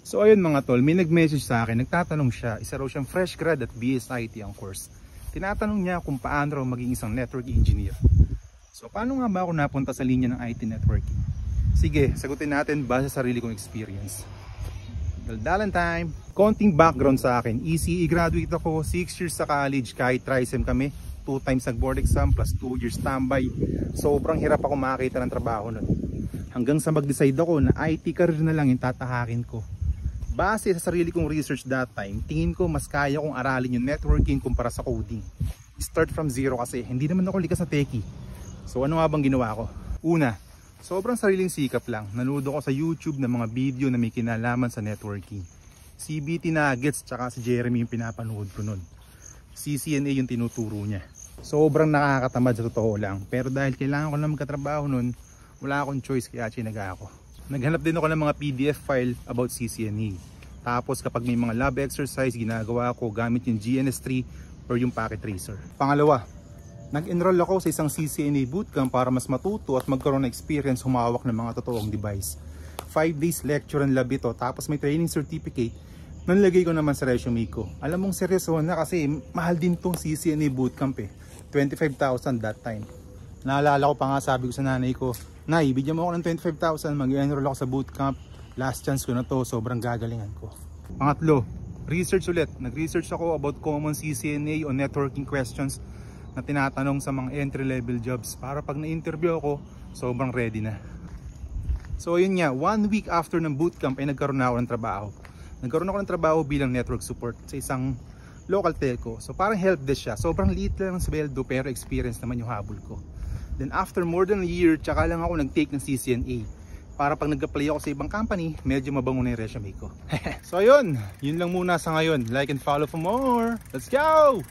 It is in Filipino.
So ayun mga tol, may nag-message sa akin, nagtatanong siya, isa raw siyang fresh grad at BSIT ang course. Tinatanong niya kung paano raw maging isang network engineer. So paano nga ba ako napunta sa linya ng IT networking? Sige, sagutin natin base sa sarili kong experience. Daldalan time! Konting background sa akin, ECE graduate ako, 6 years sa college, kahit TRISEM kami, 2 times nag-board exam plus 2 years standby. Sobrang hirap ako makakita ng trabaho nun. Hanggang sa mag-decide ako na IT career na lang yung tatahakin ko. Base sa sarili kong research that time, tingin ko mas kaya kong aralin yung networking kumpara sa coding. Start from zero kasi hindi naman ako likas na techie. So ano nga bang ginawa ko? Una, sobrang sariling sikap lang. Nanood ako sa YouTube ng mga video na may kinalaman sa networking. CBT Nuggets tsaka si Jeremy yung pinapanood ko nun. CCNA yung tinuturo niya. Sobrang nakakatamad sa totoo lang. Pero dahil kailangan ko na magkatrabaho nun, wala akong choice kaya chinaga ako. Naghanap din ako ng mga PDF file about CCNA. Tapos kapag may mga lab exercise, ginagawa ko gamit yung GNS3 or yung Packet Tracer. Pangalawa, nag-enroll ako sa isang CCNA bootcamp para mas matuto at magkaroon ng experience humawak ng mga totoong device. 5 days lecture and lab ito, tapos may training certificate. Nalagay ko naman sa resume ko. Alam mong seryoso na kasi mahal din tong CCNA bootcamp eh. 25,000 that time. Naalala ko pa nga, sabi ko sa nanay ko, Nay, bigyan mo ako ng 25,000, mag-enroll ako sa bootcamp. Last chance ko na to, sobrang gagalingan ko. Pangatlo, research ulit. Nag-research ako about common CCNA o networking questions na tinatanong sa mga entry-level jobs para pag na-interview ako, sobrang ready na. So yun nga, 1 week after ng bootcamp ay nagkaroon na ako ng trabaho. Nagkaroon ako ng trabaho bilang network support sa isang local telco. So parang helpdesk siya. Sobrang liit lang ng sweldo pero experience naman yung habol ko. Then after more than a year, tsaka lang ako nag-take ng CCNA. Para pag nag-apply ako sa ibang company, medyo mabango na yung resume ko. So yun lang muna sa ngayon. Like and follow for more. Let's go!